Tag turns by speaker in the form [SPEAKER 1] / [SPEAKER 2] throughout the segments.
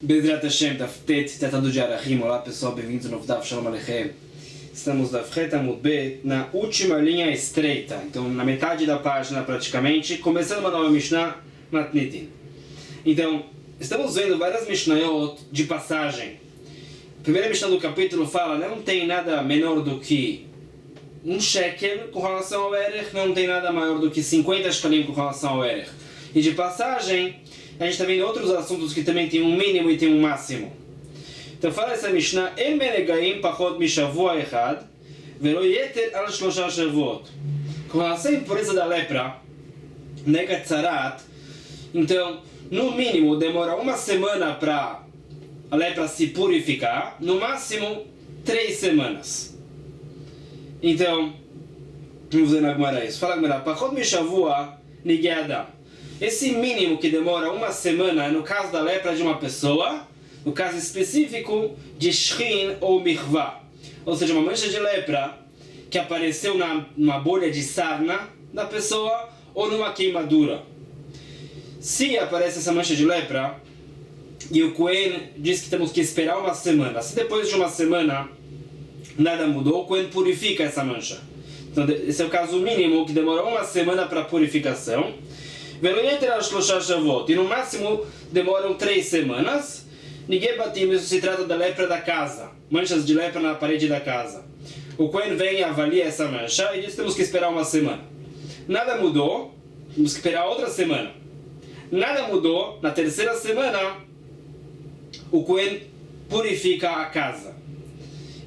[SPEAKER 1] Bezrat Hashem, Daf Tet, Tratado de Arahim. Olá pessoal, bem-vindos ao novo Daf, Shalom Aleichem. Estamos Daf Het Amud Bet, na última linha estreita, então na metade da página praticamente, começando uma nova Mishnah, Matnitin. Então, estamos vendo várias Mishnayot de passagem. A primeira Mishnah do capítulo fala, não tem nada menor do que um shekel com relação ao Erech, não tem nada maior do que 50 shekalim com relação ao Erech. E de passagem, a gente está vendo outros assuntos que também tem um mínimo e tem um máximo. Então fala essa Mishnah, El menegaim pachot mishavua echad, velo yeter al shlosha shavuot. Com relação à impureza da lepra, nega tzarat, então, no mínimo, demora uma semana para a lepra se purificar, no máximo, 3 semanas. Então, vamos ver na Gemara isso. Fala Gemara, pachot mishavua nigei adam. Esse mínimo que demora uma semana é no caso da lepra de uma pessoa, no caso específico de shrin ou mirvá, ou seja, uma mancha de lepra que apareceu numa bolha de sarna da pessoa ou numa queimadura. Se aparece essa mancha de lepra e o Kohen diz que temos que esperar uma semana, se depois de uma semana nada mudou, o Kohen purifica essa mancha. Então esse é o caso mínimo que demora uma semana para purificação. E no máximo demoram 3 semanas. Ninguém batim, isso se trata da lepra da casa, manchas de lepra na parede da casa. O Kohen vem e avalia essa mancha e diz que temos que esperar uma semana. Nada mudou, temos que esperar outra semana. Nada mudou, na terceira semana o Kohen purifica a casa.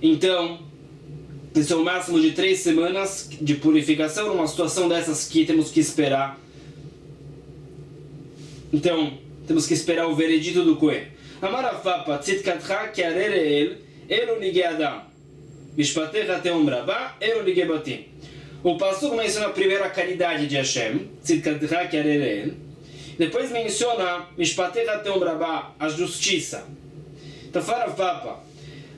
[SPEAKER 1] Então, isso é o máximo de 3 semanas de purificação numa situação dessas que temos que esperar. Então, temos que esperar o veredito do Kohen. Amarafapa, tzitkatcha kiarereel, elu nigei adam. Mishpatecha teom rabá, elu nigei batim. O Pasuk menciona primeiro a caridade de Hashem, tzitkatcha kiarereel. Depois menciona Mishpatecha teom rabá, a justiça. Então, Farafapa,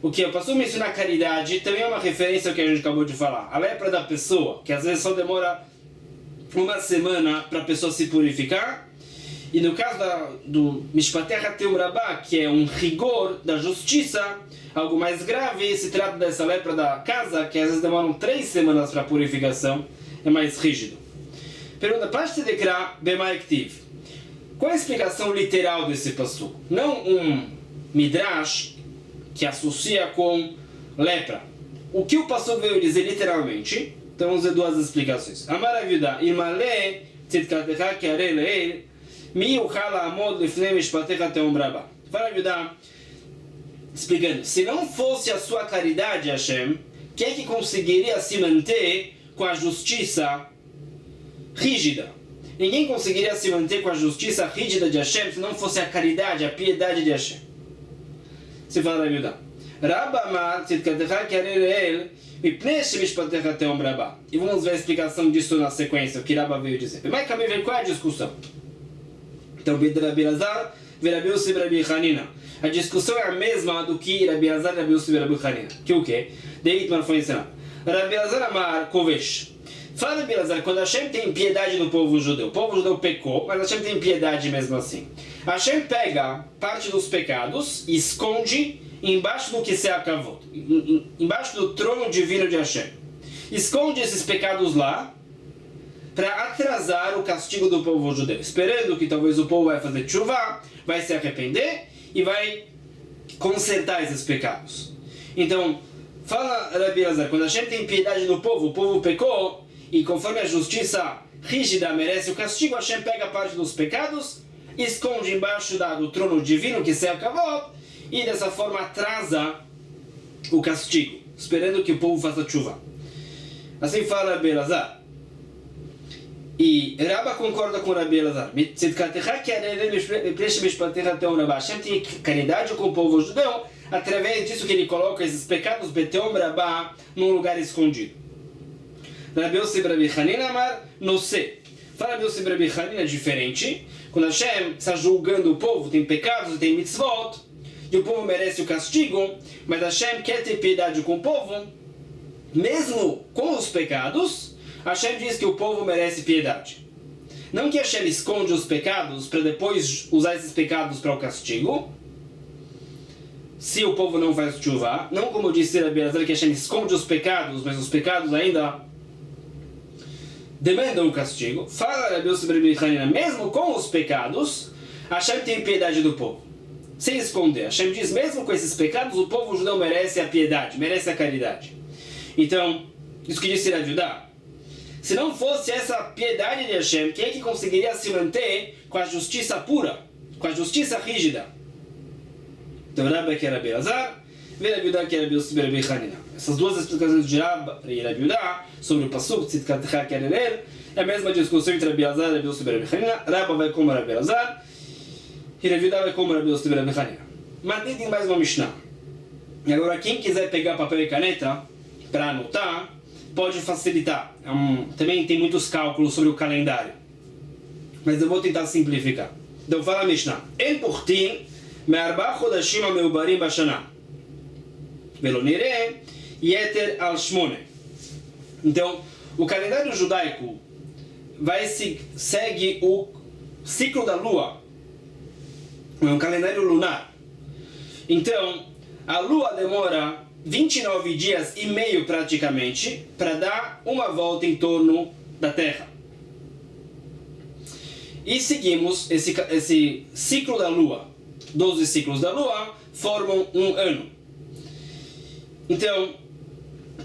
[SPEAKER 1] o que o Pasuk menciona a caridade, também é uma referência ao que a gente acabou de falar. A lepra da pessoa, que às vezes só demora uma semana para a pessoa se purificar. E no caso do Mishpatecha teom rabá, que é um rigor da justiça, algo mais grave, se trata dessa lepra da casa, que às vezes demoram 3 semanas para a purificação, é mais rígido. Pergunta, Pashtedekra bemaiktiv. Qual é a explicação literal desse pasuk? Não um midrash que associa com lepra. O que o pasuk veio dizer literalmente? Então vamos ver 2 explicações. Amaravidah, imale tzidkatecha kiareleel, Mi uchala amod lifnei mishpatecha teom rabá. Para ajudar, explicando, se não fosse a sua caridade, Hashem, quem é que conseguiria se manter com a justiça rígida? Ninguém conseguiria se manter com a justiça rígida de Hashem se não fosse a caridade, a piedade de Hashem. Se fala para ajudar. Rabba amar tzidkatecha kiareleel mipnei mishpatecha teom rabá. E vamos ver a explicação disso na sequência, o que Rabba veio dizer. Mas qual é a discussão? Então, Rabi Elazar e Rabi Yossi e Rabi Hanina. A discussão é a mesma do que Rabi Elazar, Rabi Yossi e Rabi Hanina. Que o quê? Daí que foi ensinado. Rabi Elazar amar kovesh. Fala Rabi Elazar, quando Hashem tem piedade no povo judeu. O povo judeu pecou, mas Hashem tem piedade mesmo assim. Hashem pega parte dos pecados e esconde embaixo do Kisei HaKavod, embaixo do trono divino de Hashem. Esconde esses pecados lá, para atrasar o castigo do povo judeu, esperando que talvez o povo vai fazer tshuva, vai se arrepender e vai consertar esses pecados. Então, fala Rabi Elazar, quando Hashem tem piedade do povo, o povo pecou, e conforme a justiça rígida merece o castigo, Hashem pega parte dos pecados, esconde embaixo do trono divino, que se acabou, e dessa forma atrasa o castigo, esperando que o povo faça tshuva. Assim fala Rabi Elazar. E Rabba concorda com Rabi Elazar. Hashem tem caridade com o povo judeu, através disso que ele coloca esses pecados Beteom Rabba num lugar escondido. Rabi Yossi e Rabi Hanina amar, não sei. Fala Rabi Yossi e Rabi Hanina é diferente. Quando Hashem está julgando o povo, tem pecados, tem mitzvot, e o povo merece o castigo, mas Hashem quer ter piedade com o povo, mesmo com os pecados. Hashem diz que o povo merece piedade. Não que Hashem esconde os pecados para depois usar esses pecados para o castigo, se o povo não faz chuva, não como disse Rabi Elazar, que Hashem esconde os pecados, mas os pecados ainda demandam um castigo. Fala Rabi Yossi ben Rabi Hanina, mesmo com os pecados, Hashem tem piedade do povo, sem esconder. Hashem diz, mesmo com esses pecados, o povo judeu merece a piedade, merece a caridade. Então, isso que disse Rav Yudá, se não fosse essa piedade de Hashem, quem é que conseguiria se manter com a justiça pura, com a justiça rígida? Então, Rabbi que era Rabi Elazar, e Rabi Yudá que era Rabi Yossi ben Rabi Hanina. Essas duas explicações de Rabbi e Rabi Yudá sobre o Pasuk, Tzidkatcha Kererel, é a mesma discussão entre Rabi Elazar e Rabi Yossi ben Rabi Hanina. Rabbi vai como Rabi Elazar, e Rabi Yudá vai como Rabi Yossi ben Rabi Hanina. Mas tem mais uma Mishnah. E agora, quem quiser pegar papel e caneta para anotar, pode facilitar. Também tem muitos cálculos sobre o calendário, mas eu vou tentar simplificar. Então fala a Mishnah. En portim me'arba chodashim ameubarim bashana velo nireh yeter al shmone. Então, o calendário judaico segue o ciclo da lua. É um calendário lunar. Então, a lua demora 29 dias e meio praticamente para dar uma volta em torno da Terra. E seguimos esse ciclo da Lua. 12 ciclos da Lua formam um ano. Então,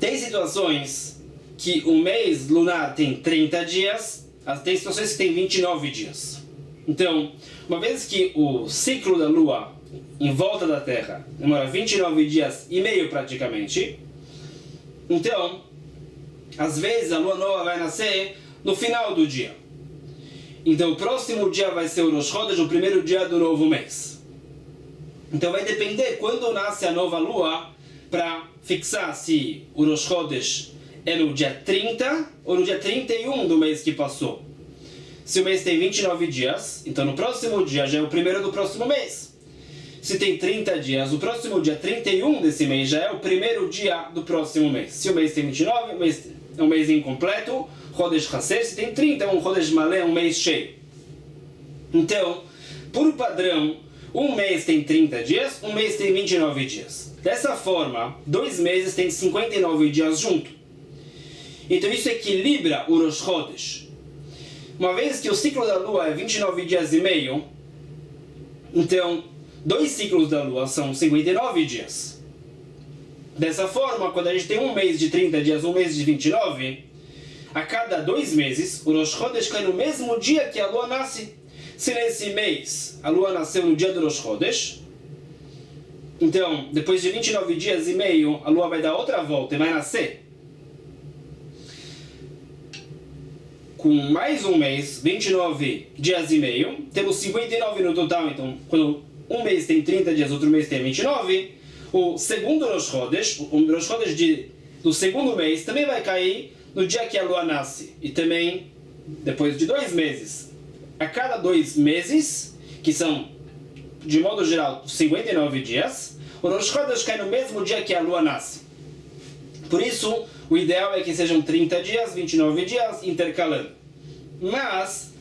[SPEAKER 1] tem situações que o mês lunar tem 30 dias, tem situações que tem 29 dias. Então, uma vez que o ciclo da Lua em volta da Terra demora 29 dias e meio praticamente, então, às vezes a Lua nova vai nascer no final do dia. Então, o próximo dia vai ser o Rosh Chodesh, o primeiro dia do novo mês. Então, vai depender quando nasce a nova Lua para fixar se o Rosh Chodesh é no dia 30 ou no dia 31 do mês que passou. Se o mês tem 29 dias, então no próximo dia já é o primeiro do próximo mês. Se tem 30 dias, o próximo dia 31 desse mês já é o primeiro dia do próximo mês. Se o mês tem 29, o mês é um mês incompleto, Chodesh Hasser. Se tem 30, é um Chodesh Malé, um mês cheio. Então, por padrão, um mês tem 30 dias, um mês tem 29 dias. Dessa forma, 2 meses tem 59 dias junto. Então isso equilibra o Rosh Chodesh. Uma vez que o ciclo da Lua é 29 dias e meio, então 2 ciclos da Lua são 59 dias. Dessa forma, quando a gente tem um mês de 30 dias, um mês de 29, a cada 2 meses, o Rosh Chodesh cai no mesmo dia que a Lua nasce. Se nesse mês a Lua nasceu no dia do Rosh Chodesh, então, depois de 29 dias e meio, a Lua vai dar outra volta e vai nascer com mais um mês, 29 dias e meio. Temos 59 no total, então, quando um mês tem 30 dias, outro mês tem 29, o segundo Rosh Chodesh, o Rosh Chodesh do segundo mês, também vai cair no dia que a Lua nasce. E também, depois de 2 meses, a cada 2 meses, que são, de modo geral, 59 dias, o Rosh Chodesh cai no mesmo dia que a Lua nasce. Por isso, o ideal é que sejam 30 dias, 29 dias, intercalando. Mas,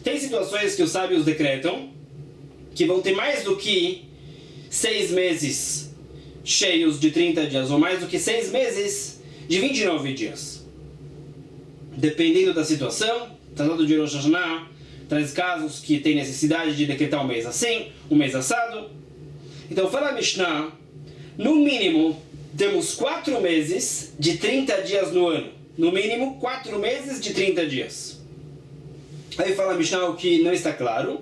[SPEAKER 1] tem situações que os sábios decretam que vão ter mais do que 6 meses cheios de 30 dias, ou mais do que 6 meses de 29 dias. Dependendo da situação, Tratado de Rosh Hashanah traz casos que tem necessidade de decretar um mês assim, um mês assado. Então, fala a Mishnah, no mínimo, temos 4 meses de 30 dias no ano. No mínimo, 4 meses de 30 dias. Aí fala a Mishnah o que não está claro.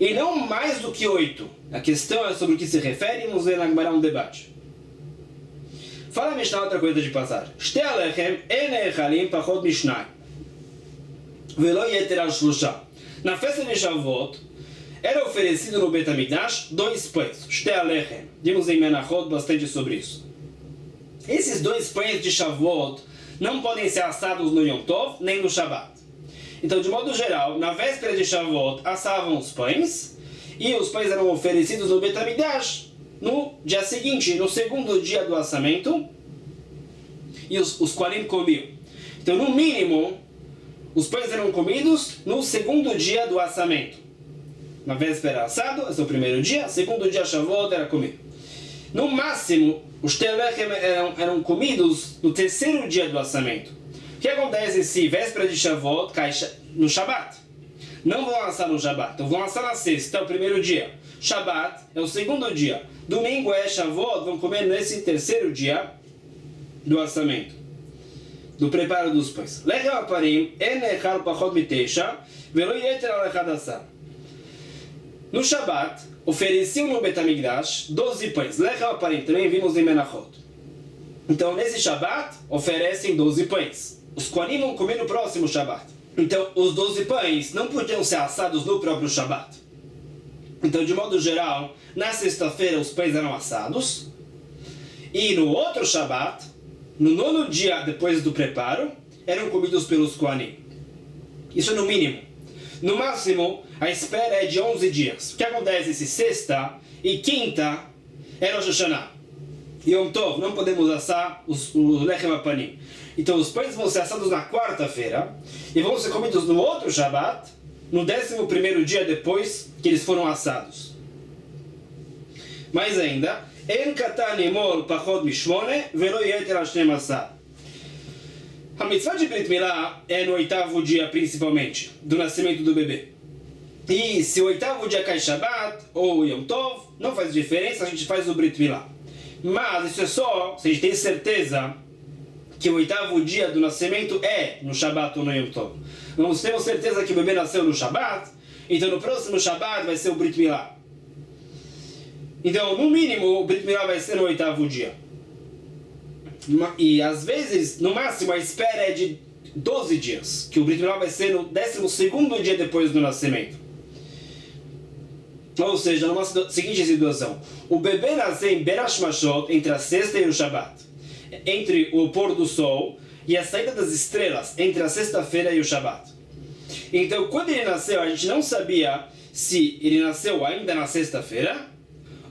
[SPEAKER 1] E não mais do que 8. A questão é sobre o que se refere, vamos ver na Gemara um debate. Fala a Mishnah outra coisa de passar. Shtei alechem en echalim pachot mishnai. Velo yeter al shlusha. Na festa de Shavuot, era oferecido no Bet HaMikdash 2 pães. Shtei alechem. Vimos em Menachot bastante sobre isso. Esses 2 pães de Shavuot não podem ser assados no Yom Tov, nem no Shabbat. Então, de modo geral, na véspera de Shavuot, assavam os pães, e os pães eram oferecidos no Bet HaMikdash no dia seguinte, no segundo dia do assamento, e os Kohanim comiam. Então, no mínimo, os pães eram comidos no segundo dia do assamento. Na véspera assado, esse é o primeiro dia, segundo dia Shavuot era comido. No máximo, os telechem eram comidos no terceiro dia do assamento. O que acontece se véspera de Shavuot cai no Shabat? Não vão assar no Shabat, então vão assar na sexta, é o primeiro dia. Shabat é o segundo dia. Domingo é Shavuot, vão comer nesse terceiro dia do assamento, do preparo dos pães. Lechem aparim, en echal pachot mitesha, velo yeter al echad asar. No Shabat, ofereciam no Betamigdash 12 pães. Lechem aparim, também vimos em Menachot. Então, nesse Shabat, oferecem 12 pães. Os Kohanim vão comer no próximo Shabat. Então, os 12 pães não podiam ser assados no próprio Shabat. Então, de modo geral, na sexta-feira os pães eram assados. E no outro Shabat, no nono dia depois do preparo, eram comidos pelos Kohanim. Isso é no mínimo. No máximo, a espera é de 11 dias. O que acontece se sexta e quinta é Rosh Hashanah? Yom Tov, não podemos assar o Lechem Apanim. Então os pães vão ser assados na quarta-feira e vão ser comidos no outro Shabat, no 11º dia depois que eles foram assados. Mais ainda, En katan imol pachot mishmone velo yeter al 12. A mitzvah de Brit Milá é no 8º dia principalmente, do nascimento do bebê. E se o 8º dia cai Shabat ou Yom Tov, não faz diferença, a gente faz o Brit Milá. Mas isso é só se a gente tem certeza que o 8º dia do nascimento é no Shabat ou no Yom Tov. Nós temos certeza que o bebê nasceu no Shabat, então no próximo Shabat vai ser o Brit Milá. Então, no mínimo, o Brit Milá vai ser no 8º dia. E às vezes, no máximo, a espera é de 12 dias, que o Brit Milá vai ser no 12º dia depois do nascimento. Ou seja, numa seguinte situação, o bebê nasce em Berash Mashot, entre a sexta e o Shabat, entre o pôr do sol e a saída das estrelas, entre a sexta-feira e o Shabat. Então, quando ele nasceu, a gente não sabia se ele nasceu ainda na sexta-feira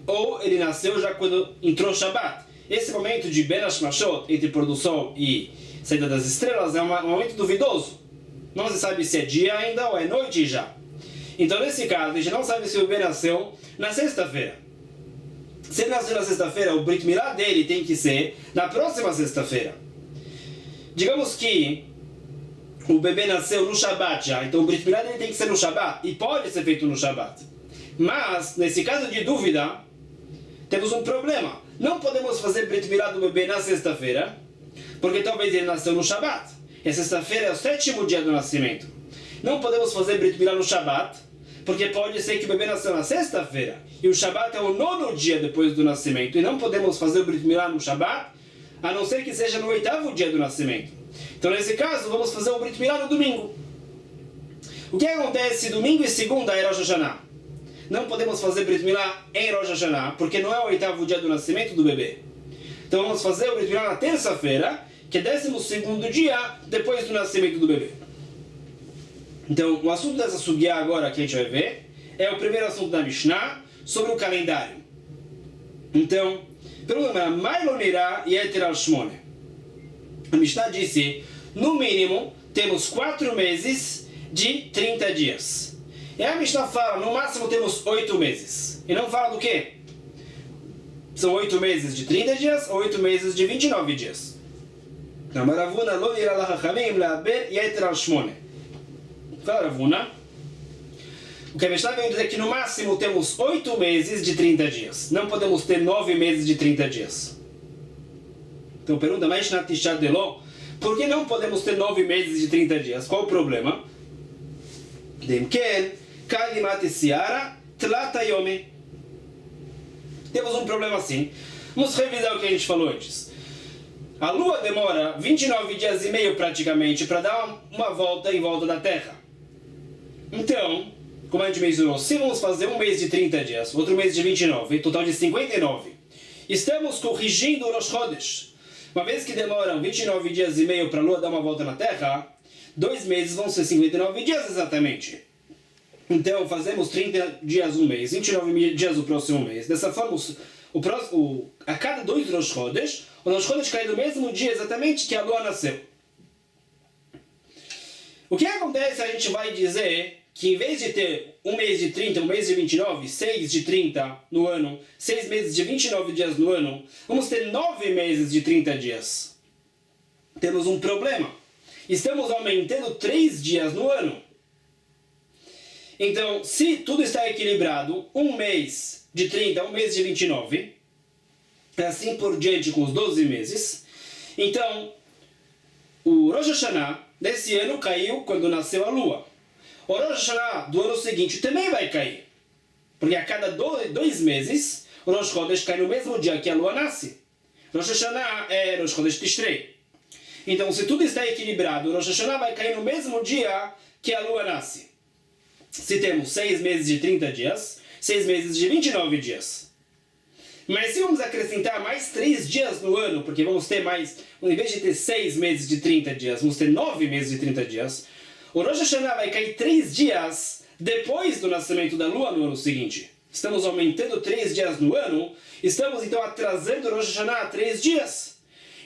[SPEAKER 1] ou ele nasceu já quando entrou o Shabat. Esse momento de Berash Mashot, entre pôr do sol e saída das estrelas, é um momento duvidoso. Não se sabe se é dia ainda ou é noite já. Então, nesse caso, a gente não sabe se o bebê nasceu na sexta-feira. Se ele nasceu na sexta-feira, o Brit Milá dele tem que ser na próxima sexta-feira. Digamos que o bebê nasceu no Shabat já, então o Brit Milá dele tem que ser no Shabat, e pode ser feito no Shabat. Mas, nesse caso de dúvida, temos um problema. Não podemos fazer Brit Milá do bebê na sexta-feira, porque talvez ele nasceu no Shabat. E a sexta-feira é o 7º dia do nascimento. Não podemos fazer Brit Milá no Shabat, porque pode ser que o bebê nasceu na sexta-feira, e o Shabat é o 9º dia depois do nascimento, e não podemos fazer o Brit Milá no Shabat, a não ser que seja no 8º dia do nascimento. Então, nesse caso, vamos fazer o Brit Milá no domingo. O que acontece domingo e segunda é Rosh Hashanah? Não podemos fazer Brit Milá em Rosh Hashanah, porque não é o 8º dia do nascimento do bebê. Então, vamos fazer o Brit Milá na terça-feira, que é 12º dia depois do nascimento do bebê. Então, o assunto dessa sugya agora que a gente vai ver é o primeiro assunto da Mishnah sobre o calendário. Então, pelo nome, Mailonirá Yeter al Shmone. A Mishnah disse, no mínimo, temos 4 meses de 30 dias. E a Mishnah fala, no máximo temos 8 meses. E não fala do quê? São 8 meses de 30 dias ou 8 meses de 29 dias. Ravuna lo ira lachachamim la'aber Yeter al Shmone. Fala, Ravuna. O que a Mishnah vem dizer é que no máximo temos 8 meses de 30 dias. Não podemos ter 9 meses de 30 dias. Então pergunta, mas na Tisha Deló, por que não podemos ter 9 meses de 30 dias? Qual o problema? Demken, Kalimat Siara, Tlata Yomi. Temos um problema assim. Vamos revisar o que a gente falou antes. A Lua demora 29 dias e meio praticamente para dar uma volta em volta da Terra. Então, como a gente mencionou, se vamos fazer um mês de 30 dias, outro mês de 29, total de 59, estamos corrigindo o Rosh Chodesh. Uma vez que demoram 29 dias e meio para a Lua dar uma volta na Terra, 2 meses vão ser 59 dias exatamente. Então, fazemos 30 dias um mês, 29 dias o próximo mês. Dessa forma, a cada 2 Rosh Chodesh, o Rosh Chodesh cai no mesmo dia exatamente que a Lua nasceu. O que acontece, a gente vai dizer que em vez de ter um mês de 30, um mês de 29, 6 de 30 no ano, 6 meses de 29 dias no ano, vamos ter 9 meses de 30 dias. Temos um problema. Estamos aumentando 3 dias no ano. Então, se tudo está equilibrado, um mês de 30, um mês de 29, assim por diante com os 12 meses, então, o Rosh Hashanah desse ano caiu quando nasceu a lua. O Rosh Hashanah do ano seguinte também vai cair. Porque a cada 2 meses, o Rosh Chodesh cai no mesmo dia que a lua nasce. Rosh Hashanah é Rosh Chodesh Tishrei. Então, se tudo está equilibrado, o Rosh Hashanah vai cair no mesmo dia que a lua nasce. Se temos 6 meses de 30 dias, 6 meses de 29 dias. Mas se vamos acrescentar mais 3 dias no ano, porque vamos ter mais, em vez de ter 6 meses de 30 dias, vamos ter 9 meses de 30 dias, o Rosh Hashanah vai cair 3 dias depois do nascimento da lua no ano seguinte. Estamos aumentando 3 dias no ano, estamos então atrasando o Rosh Hashanah 3 dias.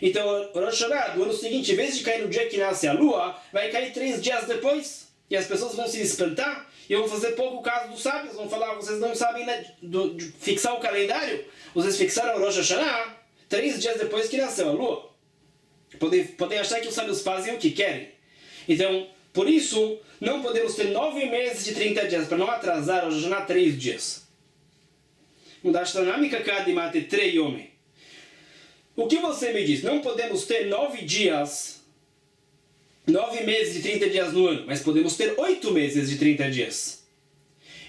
[SPEAKER 1] Então o Rosh Hashanah do ano seguinte, em vez de cair no dia que nasce a lua, vai cair 3 dias depois. E as pessoas vão se espantar e vão fazer pouco caso dos sábios, vão falar, vocês não sabem, né, de fixar o calendário, vocês fixaram o Rosh Hashanah 3 dias depois que nasceu a lua. Podem achar que os sábios fazem o que querem. Então, por isso, não podemos ter 9 meses de 30 dias, para não atrasar o Rosh Hashanah 3 dias. O que você me diz? Não podemos ter 9 dias, 9 meses de 30 dias no ano, mas podemos ter 8 meses de 30 dias.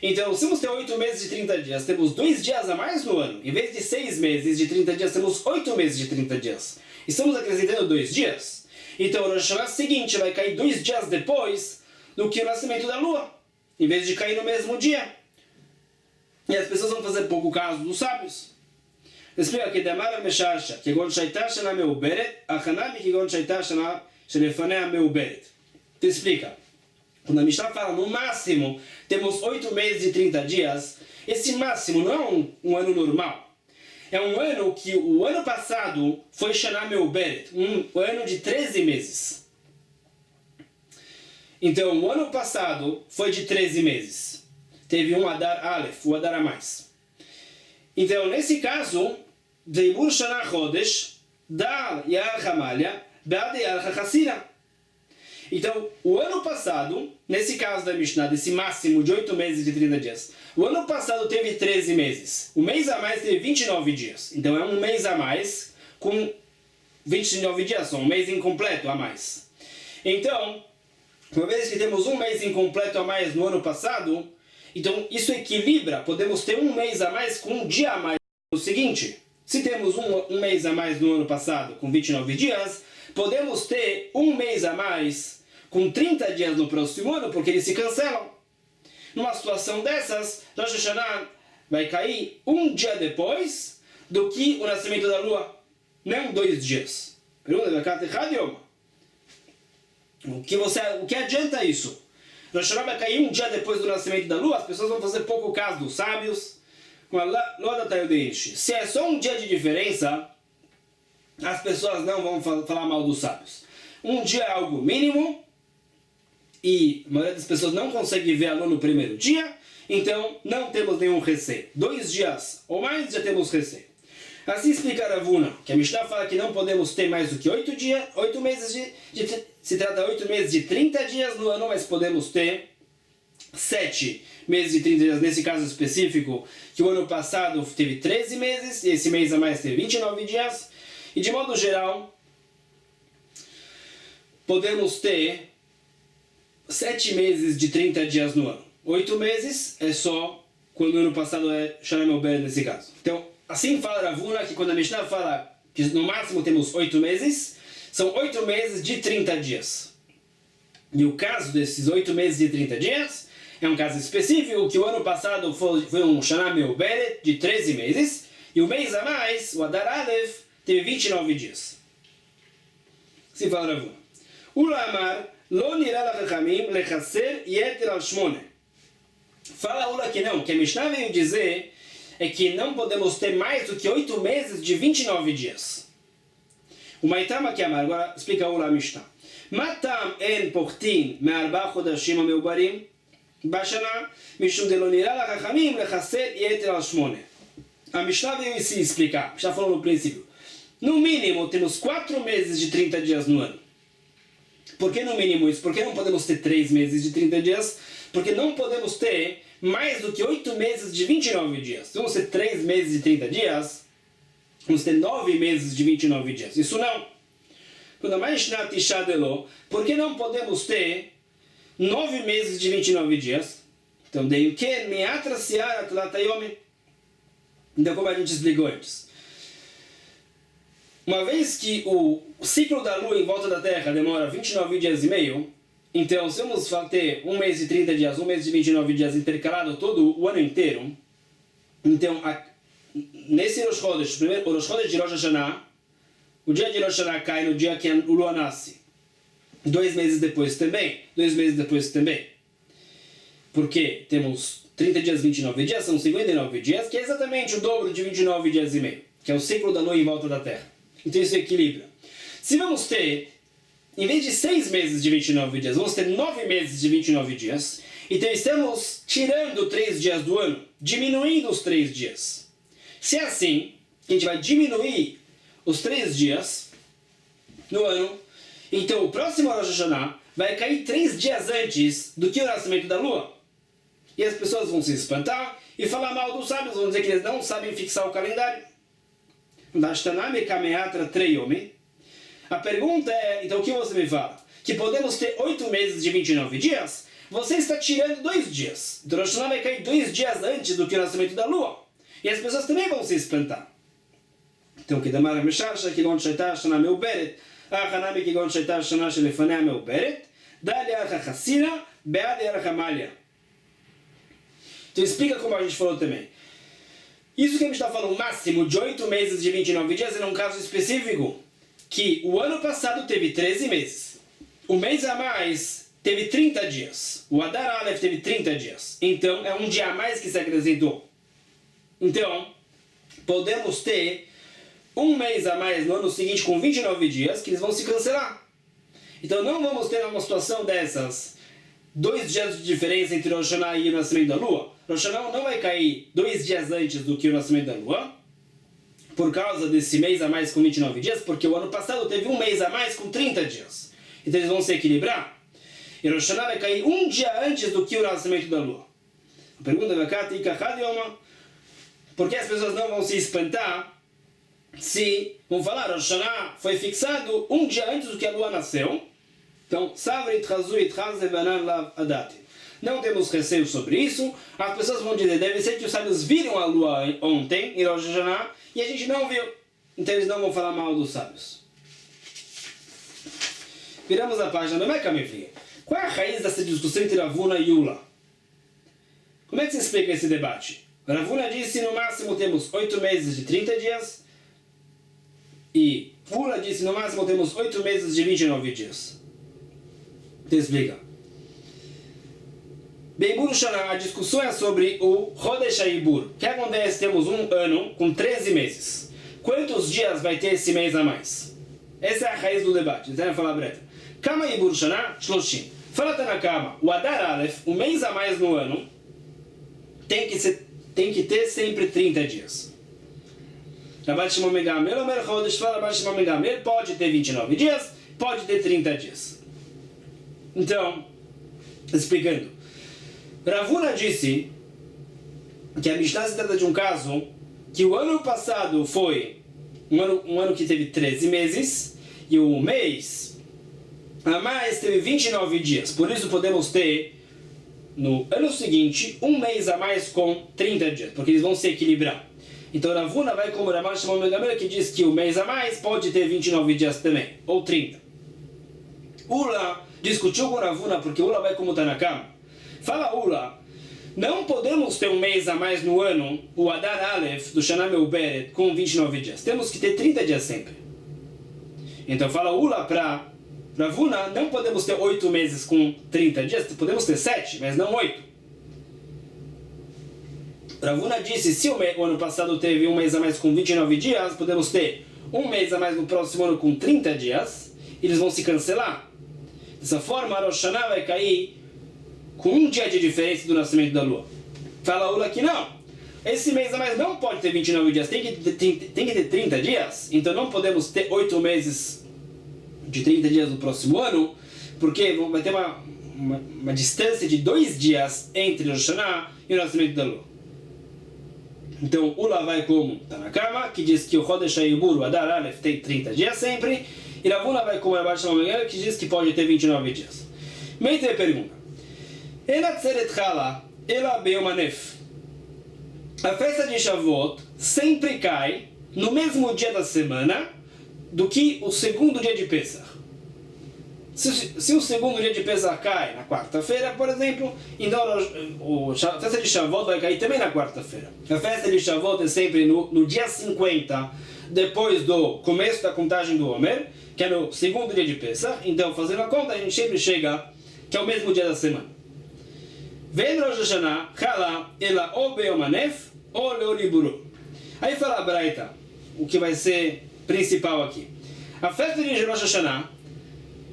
[SPEAKER 1] Então, se vamos ter 8 meses de 30 dias, temos 2 dias a mais no ano. Em vez de 6 meses de 30 dias, temos 8 meses de 30 dias. Estamos acrescentando 2 dias. Então, o Rosh Hashanah seguinte vai cair 2 dias depois do que o nascimento da lua, em vez de cair no mesmo dia. E as pessoas vão fazer pouco caso dos sábios. Explica que Damara Meshasha, que quando Shaitá Shana Meuberet, Achanami que quando Shaitá Shana Shelefanea Meuberet. Te explica. Quando a Mishnah fala no máximo temos 8 meses e 30 dias, esse máximo não é um ano normal. É um ano que o ano passado foi Shana Meuberet, um ano de 13 meses. Então, o ano passado foi de 13 meses. Teve um Adar Aleph, o Adar a mais. Então, nesse caso, Deibur Shana Chodesh, Dal Yal Hamalya, Bad Yal Hassina. Então, o ano passado, nesse caso da Mishnah, desse máximo de 8 meses e 30 dias, o ano passado teve 13 meses. O mês a mais teve 29 dias. Então, é um mês a mais com 29 dias, um mês incompleto a mais. Então, uma vez que temos um mês incompleto a mais no ano passado, então isso equilibra, podemos ter um mês a mais com um dia a mais no seguinte. Se temos um mês a mais no ano passado com 29 dias, podemos ter um mês a mais com 30 dias no próximo ano, porque eles se cancelam. Numa situação dessas, Rosh Hashanah vai cair um dia depois do que o nascimento da lua, não 2 dias. Pergunta, o que adianta isso? Rosh Hashanah vai cair um dia depois do nascimento da lua, as pessoas vão fazer pouco caso dos sábios. Se é só um dia de diferença, as pessoas não vão falar mal dos sábios. Um dia é algo mínimo, e a maioria das pessoas não consegue ver a lua no primeiro dia, então não temos nenhum receio. 2 dias ou mais já temos receio. Assim explica Ravuna, que a Mishnah fala que não podemos ter mais do que 8 dias, 8 meses se trata de 8 meses de 30 dias no ano, mas podemos ter 7 meses de 30 dias, nesse caso específico, que o ano passado teve 13 meses, e esse mês a mais teve 29 dias, e de modo geral, podemos ter 7 meses de 30 dias no ano. 8 meses é só quando o ano passado é Shana Meuberet nesse caso. Então, assim fala Ravuna, que quando a Mishnah fala que no máximo temos 8 meses, são 8 meses de 30 dias. E o caso desses 8 meses de 30 dias é um caso específico, que o ano passado foi um Shana Meuberet de 13 meses, e o mês a mais, o Adar Aleph, teve 29 dias. Assim fala Ravuna. Ulamar, lo nira lachachamim lechasser yeter al shmone. Fala Ula que não, que a Mishnah veio dizer é que não podemos ter mais do que 8 meses de 29 dias. O Maitama que amar, agora explica Ula a Mishnah. Matam en portin me'arba chodashim ameubarim. Bashana, Mishum de Lonirá, Lachachamim, Lechaser e Eter al Shmone. A Mishnah veio se explicar, já falou no princípio. No mínimo, temos 4 meses de 30 dias no ano. Por que no mínimo isso? Por que não podemos ter 3 meses de 30 dias? Porque não podemos ter mais do que 8 meses de 29 dias. Se vamos ter 3 meses de 30 dias, vamos ter 9 meses de 29 dias. Isso não. Quando a Mishnah Tisha Delo, por que não podemos ter 9 meses de 29 dias? Então, dei o que? Meatra Siara Tlatayome. Então, como a gente explicou antes. Uma vez que o ciclo da Lua em volta da Terra demora 29 dias e meio, então se vamos ter 1 mês de 30 dias, 1 mês de 29 dias intercalado todo o ano inteiro, então nesse Rosh Chodesh, o Rosh Chodesh de Rosh Hashanah, o dia de Rosh Hashanah cai no dia que a Lua nasce. 2 meses depois também, 2 meses depois também. Porque temos 30 dias, 29 dias, são 59 dias, que é exatamente o dobro de 29 dias e meio, que é o ciclo da Lua em volta da Terra. Então isso equilibra. Se vamos ter, em vez de 6 meses de 29 dias, vamos ter 9 meses de 29 dias, então estamos tirando 3 dias do ano, diminuindo os 3 dias. Se é assim, a gente vai diminuir os 3 dias no ano, então o próximo Rosh Hashanah vai cair 3 dias antes do que o nascimento da Lua. E as pessoas vão se espantar e falar mal dos sábios, vão dizer que eles não sabem fixar o calendário. A pergunta é, então o que você me fala? Que podemos ter 8 meses de 29 dias? Você está tirando 2 dias. Então Rosh Hashanah vai cair 2 dias antes do que o nascimento da Lua. E as pessoas também vão se espantar. Então, que damar Mesharsha, que gon shaitar shana meuberet, Hanami que gon shaitar shana shelefanea meuberet, dali archa chassina, beade archa malha. Então explica como a gente falou também. Isso que a gente está falando, máximo de 8 meses de 29 dias, é num caso específico, que o ano passado teve 13 meses. O mês a mais teve 30 dias. O Adar Aleph teve 30 dias. Então, é um dia a mais que se acrescentou. Então, podemos ter um mês a mais no ano seguinte com 29 dias, que eles vão se cancelar. Então, não vamos ter uma situação dessas, 2 dias de diferença entre o Rosh Hashanah e o nascimento da Lua. Rosh Hashanah não vai cair 2 dias antes do que o nascimento da Lua, por causa desse mês a mais com 29 dias, porque o ano passado teve um mês a mais com 30 dias. Então eles vão se equilibrar. E Rosh Hashanah vai cair um dia antes do que o nascimento da Lua. A pergunta é, por que as pessoas não vão se espantar se vão falar, Rosh Hashanah foi fixado um dia antes do que a Lua nasceu? Então, não temos receio sobre isso. As pessoas vão dizer, deve ser que os sábios viram a Lua ontem, em Rosh Hashanah, e a gente não viu. Então eles não vão falar mal dos sábios. Viramos a página. Qual é a raiz dessa discussão entre Ravuna e Ula? Como é que se explica esse debate? Ravuna disse, no máximo temos 8 meses de 30 dias. E Ula disse, no máximo temos 8 meses de 29 dias. Então explica. Beibur Shana, a discussão é sobre o Chodesh HaIbur. O que acontece? Temos um ano com 13 meses. Quantos dias vai ter esse mês a mais? Essa é a raiz do debate. Então, falar breta. Kama Ibur Shana, Shloshim. Fala Tanakama, o Adar Aleph, o mês a mais no ano, tem que ter sempre 30 dias. Rabat Shimon ben Gamliel, Omer Chodesh, fala Rabat Shimon ben Gamliel, pode ter 29 dias, pode ter 30 dias. Então, explicando. Ravuna disse que a Mishnah se trata de um caso que o ano passado foi um ano que teve 13 meses e o mês a mais teve 29 dias. Por isso podemos ter no ano seguinte um mês a mais com 30 dias, porque eles vão se equilibrar. Então Ravuna vai como Rav Shimon ben Gamliel, que diz que o mês a mais pode ter 29 dias também, ou 30. Ula discutiu com Ravuna porque Ula vai como Tanakama. Fala Ula, não podemos ter um mês a mais no ano, o Adar Aleph do Shana Meuberet, com 29 dias. Temos que ter 30 dias sempre. Então fala Ula para Ravuna, não podemos ter 8 meses com 30 dias, podemos ter 7, mas não 8. Ravuna disse, se o ano passado teve um mês a mais com 29 dias, podemos ter um mês a mais no próximo ano com 30 dias, e eles vão se cancelar. Dessa forma, Rosh Hashanah vai cair com um dia de diferença do nascimento da lua. Fala a Ula que não. Esse mês a mais não pode ter 29 dias, tem que ter 30 dias. Então não podemos ter 8 meses de 30 dias no próximo ano, porque vai ter uma distância de 2 dias entre o Rosh Hashanah e o nascimento da lua. Então Ula vai como Tanakama, que diz que o Chodesh Haibur, o Adar Aleph, tem 30 dias sempre, e Ravuna vai como Rabbi Shlomo Ben Gamliel, que diz que pode ter 29 dias. Meite pergunta: Ela Tzeret Chala, ela Beyom Hanef. A festa de Shavuot sempre cai no mesmo dia da semana do que o segundo dia de Pesach. Se o segundo dia de Pesach cai na quarta-feira, por exemplo, então a festa de Shavuot vai cair também na quarta-feira. A festa de Shavuot é sempre no dia 50, depois do começo da contagem do Homer, que é no segundo dia de Pesach. Então, fazendo a conta, a gente sempre chega que é o mesmo dia da semana. Vem Rosh Hashanah, Chala, ela ou Beyom Hanef, ou Leoliburu. Aí fala a Braita, o que vai ser principal aqui. A festa de Rosh Hashanah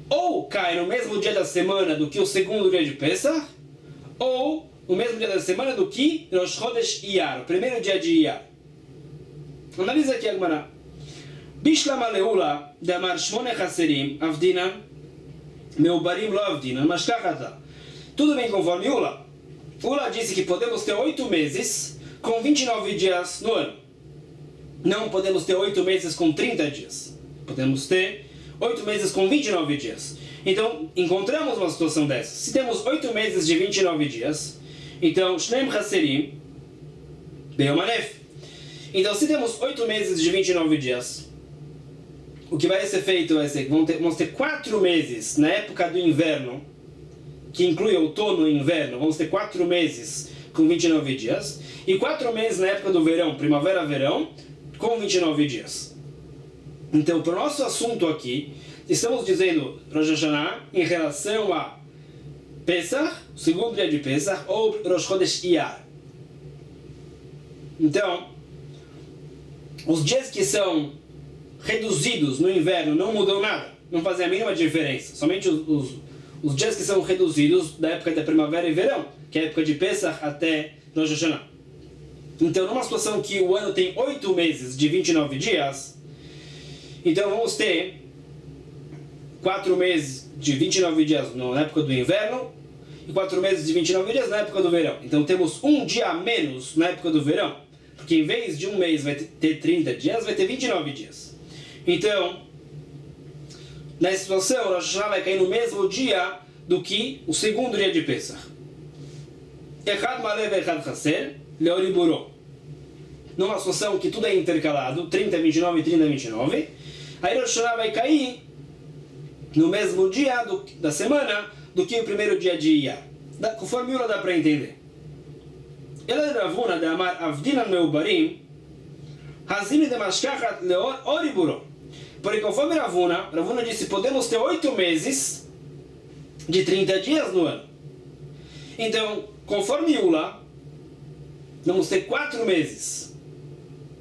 [SPEAKER 1] ou cai no mesmo dia da semana do que o segundo dia de Pesach, ou no mesmo dia da semana do que Rosh Chodesh Iyar, o primeiro dia de Iyar. Analisa aqui a Gemara. Bishlam Aleula, de Amar Shmone Chaserim, Avdinan, Meubarim lo Avdinan, mas Kachata. Tudo bem conforme Ula? Ula disse que podemos ter 8 meses com 29 dias no ano. Não podemos ter 8 meses com 30 dias. Podemos ter 8 meses com 29 dias. Então, encontramos uma situação dessa. Se temos 8 meses de 29 dias, então, Shneim Chaserim, Beyom Hanef. Então, se temos 8 meses de 29 dias, o que vai ser feito vai ser que vamos ter 4 meses na época do inverno, que inclui outono e inverno. Vamos ter 4 meses com 29 dias, e 4 meses na época do verão, primavera-verão, com 29 dias. Então, para o nosso assunto aqui, estamos dizendo Rosh Hashanah em relação a Pesach, o segundo dia de Pesach, ou Rosh Chodesh Iyar. Então, os dias que são reduzidos no inverno não mudam nada, não fazem a mínima diferença. Somente os dias que são reduzidos da época da primavera e verão, que é a época de Pesach até Rosh Hashanah. Então, numa situação que o ano tem 8 meses de 29 dias, então vamos ter 4 meses de 29 dias na época do inverno e 4 meses de 29 dias na época do verão. Então temos um dia a menos na época do verão, porque em vez de um mês vai ter 30 dias, vai ter 29 dias. Então, nessa situação, Rosh Hashanah vai cair no mesmo dia do que o segundo dia de Pesach. Echad Malev Echad Chaser, Leoliburu. Numa situação que tudo é intercalado, 30, 29 e 30, 29, aí Rosh Hashanah vai cair no mesmo dia da semana do que o primeiro dia de Iyar. Conforme Ula dá para entender. Ela de Ravuna de Amar Avdinan Meubarim, Hazim de Mashkachat Leor Oriburu. Porém, conforme Ravuna disse, podemos ter 8 meses de 30 dias no ano. Então, conforme Ula, vamos ter 4 meses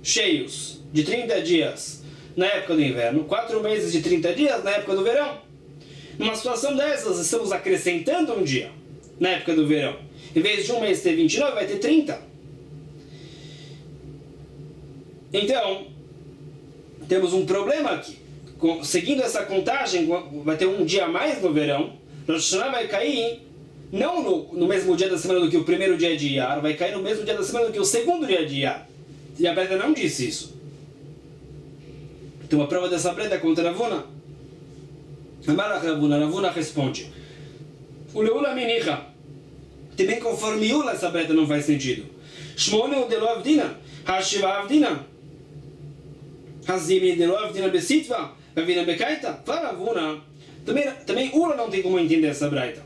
[SPEAKER 1] cheios de 30 dias na época do inverno, 4 meses de 30 dias na época do verão. Numa situação dessas, estamos acrescentando um dia na época do verão. Em vez de um mês ter 29, vai ter 30. Então, temos um problema aqui. Seguindo essa contagem, vai ter um dia a mais no verão. Rosh Hashanah vai cair não no mesmo dia da semana do que o primeiro dia de Iyar, vai cair no mesmo dia da semana do que o segundo dia de Iyar. E a Breta não disse isso. Então a prova dessa Breta contra Ravuna. Ravuna responde: o Leula Minicha. Também conforme Ula, essa Breta não faz sentido. Shmone o Delo Avdina, Hashiva Avdina, Hazimi Delo Avdina Besitva, Avdina Bekaita. Fala Ravuna. Também Ula não tem como entender essa Breta.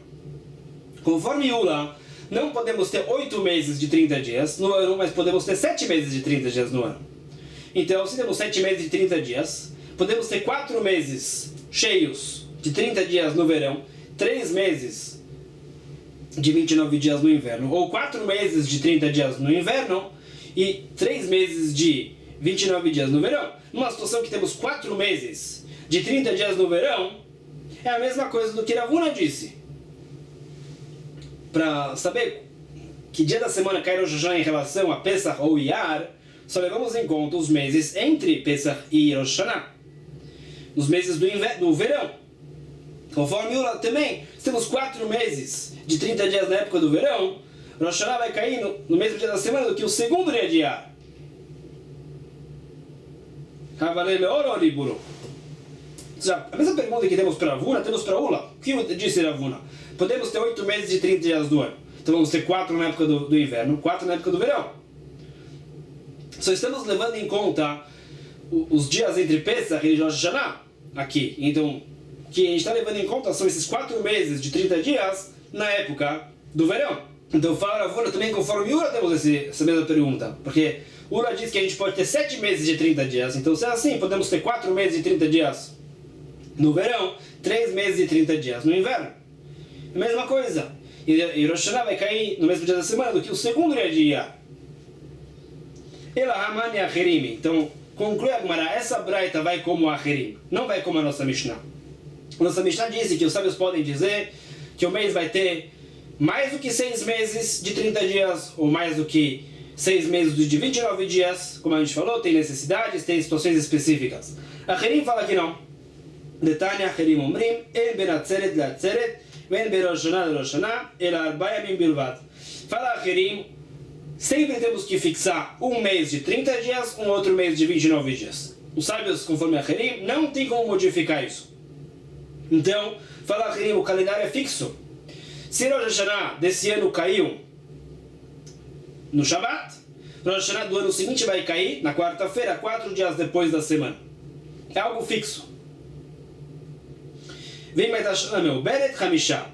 [SPEAKER 1] Conforme Ula, não podemos ter 8 meses de 30 dias no ano, mas podemos ter 7 meses de 30 dias no ano. Então, se temos 7 meses de 30 dias, podemos ter 4 meses cheios de 30 dias no verão, 3 meses de 29 dias no inverno, ou 4 meses de 30 dias no inverno e 3 meses de 29 dias no verão. Numa situação que temos 4 meses de 30 dias no verão, é a mesma coisa do que Ravuna disse. para saber que dia da semana cai Rosh Hashanah em relação a Pesach ou Iyar, só levamos em conta os meses entre Pesach e Rosh Hashanah, os meses do verão. Conforme Ula também, temos 4 meses de 30 dias na época do verão, Rosh Hashanah vai cair no mesmo dia da semana do que o segundo dia de Iyar. A mesma pergunta que temos para Ravuna, temos para Ula. O que disse Ravuna? Podemos ter 8 meses de 30 dias do ano. Então vamos ter 4 na época do inverno, 4 na época do verão. Só estamos levando em conta os dias entre Pesach e Rosh Hashanah aqui. Então, o que a gente está levando em conta são esses 4 meses de 30 dias na época do verão. Então fala Ravuna também, conforme Ula temos essa mesma pergunta. Porque Ula diz que a gente pode ter 7 meses de 30 dias. Então se é assim, podemos ter 4 meses de 30 dias no verão, 3 meses de 30 dias no inverno. A mesma coisa. E Rosh Hashanah vai cair no mesmo dia da semana do que o segundo dia de Iyar. Ela Haman e Acherim. Então, conclui a Gemara, essa braita vai como a Acherim, não vai como a nossa Mishnah. A nossa Mishnah disse que os sábios podem dizer que o mês vai ter mais do que 6 meses de 30 dias, ou mais do que 6 meses de 29 dias, como a gente falou, tem necessidades, tem situações específicas. Acherim fala que não. Detanya Acherim Omrim, En ben Atzeret le Atzeret, Ben ben Rosh Hashanah le Rosh Hashanah, El Arba Yamim Bilvad. Fala Acherim, sempre temos que fixar um mês de 30 dias, um outro mês de 29 dias. Os sábios, conforme Acherim, não tem como modificar isso. Então, fala Acherim, o calendário é fixo. Se Rosh Hashanah desse ano caiu no Shabbat, Rosh Hashanah do ano seguinte vai cair na quarta-feira, 4 dias depois da semana. É algo fixo. Vem mais Hashanah, Beret Hamishah.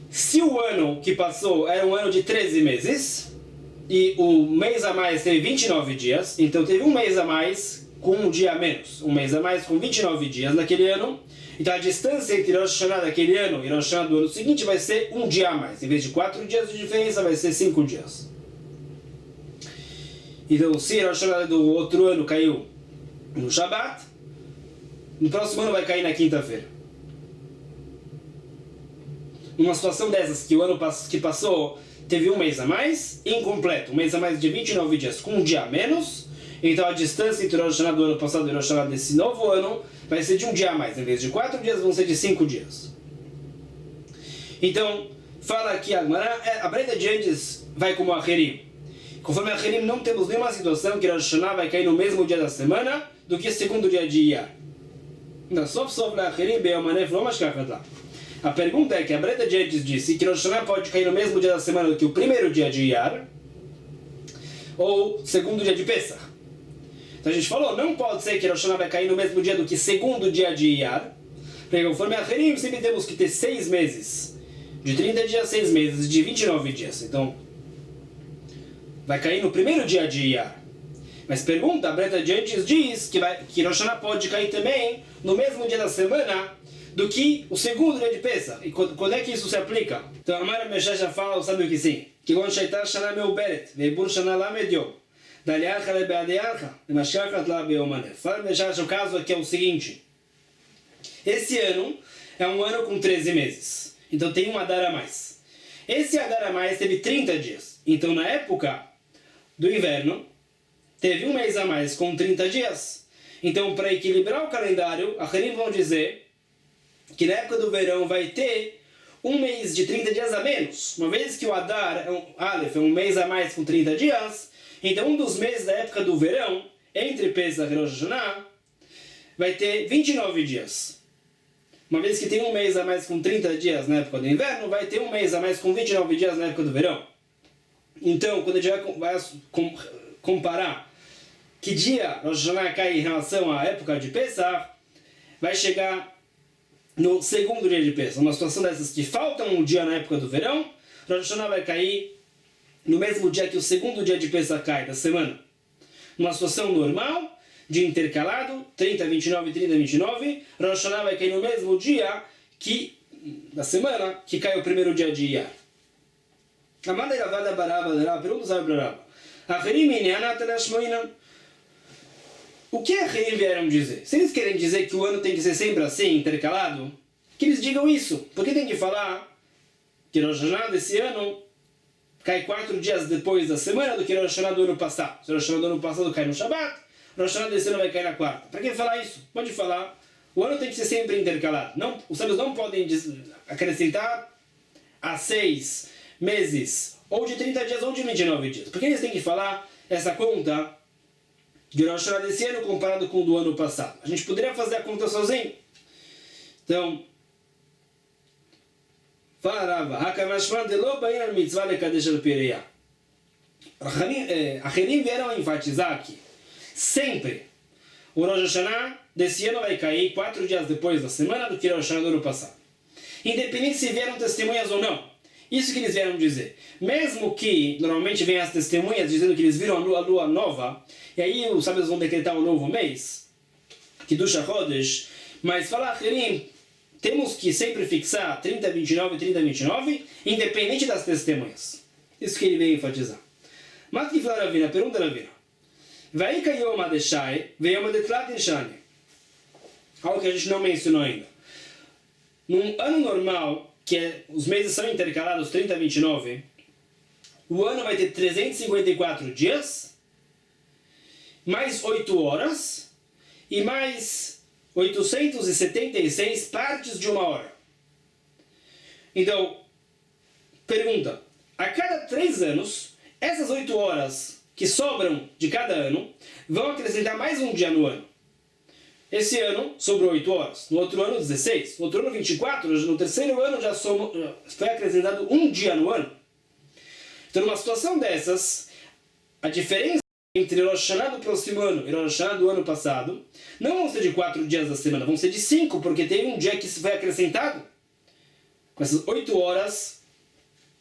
[SPEAKER 1] Se o ano que passou era um ano de 13 meses, e o mês a mais teve 29 dias, então teve um mês a mais com um dia a menos. Um mês a mais com 29 dias naquele ano. Então a distância entre Rosh Hashanah daquele ano e Rosh Hashanah do ano seguinte vai ser um dia a mais. Em vez de 4 dias de diferença, vai ser 5 dias. Então se Rosh Hashanah do outro ano caiu no Shabbat, no próximo ano vai cair na quinta-feira. Numa situação dessas, que o ano que passou teve um mês a mais, incompleto, um mês a mais de 29 dias com um dia a menos, então a distância entre o Rosh Hashanah do ano passado e o Rosh Hashanah desse novo ano vai ser de um dia a mais, em vez de 4 dias vão ser de 5 dias. Então, fala aqui a Gemara, a breita de antes vai como a Acherim. Conforme a Acherim não temos nenhuma situação que Rosh Hashanah vai cair no mesmo dia da semana do que o segundo dia de Iyar. A pergunta é que a breita de antes disse que Rosh Hashanah pode cair no mesmo dia da semana do que o primeiro dia de Iyar ou segundo dia de Pesach. Então a gente falou, não pode ser que Rosh Hashanah vai cair no mesmo dia do que segundo dia de Iyar, porque conforme a Acherim sempre temos que ter 6 meses de 30 dias, 6 meses de 29 dias. Então vai cair no primeiro dia de Iyar. Mas pergunta, a breita de antes diz que Rosh Hashanah pode cair também no mesmo dia da semana do que o segundo dia de Pesach. E quando é que isso se aplica? Então a Mara Meshacha fala, sabe o que sim? Que quando Shaitar Shana Meuberet, Veibur Shana Lamedyo, Daliarcha Lebeadiarcha, Mashkarkat La Beomane. Fala Meshacha, o caso aqui é o seguinte. Esse ano é um ano com 13 meses. Então tem um Adar a mais. Esse Adar a mais teve 30 dias. Então na época do inverno, teve um mês a mais com 30 dias. Então para equilibrar o calendário, a Harim vão dizer que na época do verão vai ter um mês de 30 dias a menos. Uma vez que o Adar, Aleph, é um mês a mais com 30 dias, então um dos meses da época do verão, entre Pesach e Rosh Hashanah, vai ter 29 dias. Uma vez que tem um mês a mais com 30 dias na época do inverno, vai ter um mês a mais com 29 dias na época do verão. Então, quando a gente vai comparar que dia Rosh Hashanah cai em relação à época de Pesach, vai chegar no segundo dia de Pesach. Uma situação dessas que falta um dia na época do verão, Rosh Hashanah vai cair no mesmo dia que o segundo dia de Pesach cai da semana. Numa situação normal, de intercalado, 30, 29, 30, 29, Rosh Hashanah vai cair no mesmo dia da semana que cai o primeiro dia de Iyar. A maneira vai da Baraba, pergunta sabe Baraba. O que a Acherim vieram dizer? Se eles querem dizer que o ano tem que ser sempre assim, intercalado, que eles digam isso. Por que tem que falar que Rosh Hashanah desse ano cai 4 dias depois da semana do que Rosh Hashanah do ano passado. Se Rosh Hashanah do ano passado cai no Shabbat, Rosh Hashanah desse ano vai cair na quarta. Para que falar isso? Pode falar. O ano tem que ser sempre intercalado. Não, os sábios não podem acrescentar a 6 meses, ou de 30 dias, ou de 29 dias. Porque eles têm que falar essa conta de Rosh Hashanah desse ano comparado com o do ano passado. A gente poderia fazer a conta sozinho. Então, fala Rava, Hakamashman de lo bain al mitzvah lekadesh al pireya. Acherim vieram enfatizar aqui. Sempre o Rosh Hashanah desse ano vai cair 4 dias depois da semana do que o Rosh Hashanah do ano passado. Independente se vieram testemunhas ou não. Isso que eles vieram dizer. Mesmo que normalmente vêm as testemunhas dizendo que eles viram a lua nova, e aí os sábios vão decretar um novo mês, Kiddush HaChodesh, mas fala Acherim, temos que sempre fixar 30, 29, 30, 29, independente das testemunhas. Isso que ele veio enfatizar. Mas que fala Ravina, pergunta Ravina. Vai cair uma deixai, veio uma detlat em Shani. Algo que a gente não mencionou ainda. Num ano normal, que os meses são intercalados 30 a 29, o ano vai ter 354 dias, mais 8 horas, e mais 876 partes de uma hora. Então, pergunta, a cada 3 anos, essas 8 horas que sobram de cada ano, vão acrescentar mais um dia no ano. Esse ano sobrou 8 horas, no outro ano 16, no outro ano 24, no terceiro ano já foi acrescentado um dia no ano. Então, numa situação dessas, a diferença entre Rosh Hashanah do próximo ano e Rosh Hashanah do ano passado não vão ser de 4 dias da semana, vão ser de 5, porque tem um dia que foi acrescentado. Com essas 8 horas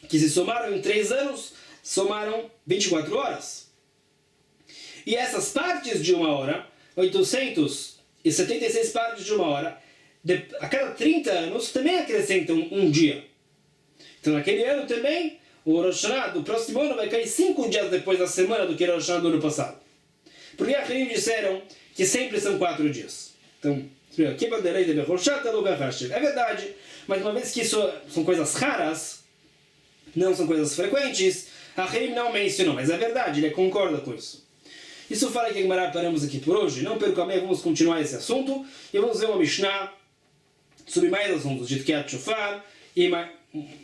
[SPEAKER 1] que se somaram em 3 anos, somaram 24 horas. E essas partes de uma hora, 876 partes de uma hora, a cada 30 anos também acrescentam um dia. Então naquele ano também, o Rosh Hashanah do próximo ano vai cair 5 dias depois da semana do que o Rosh Hashanah do ano passado. Porque a Acherim disseram que sempre são 4 dias. Então, é verdade, mas uma vez que isso são coisas raras, não são coisas frequentes, a Acherim não mencionou, mas é verdade, ele concorda com isso. Isso fala que paramos aqui por hoje. Não perca a meia, vamos continuar esse assunto. E vamos ver uma Mishnah sobre mais assuntos de Tkiat Shofar e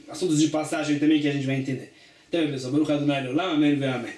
[SPEAKER 1] assuntos de passagem também que a gente vai entender. Então, pessoal, Baruch Adonai Leolam, amém ve amém.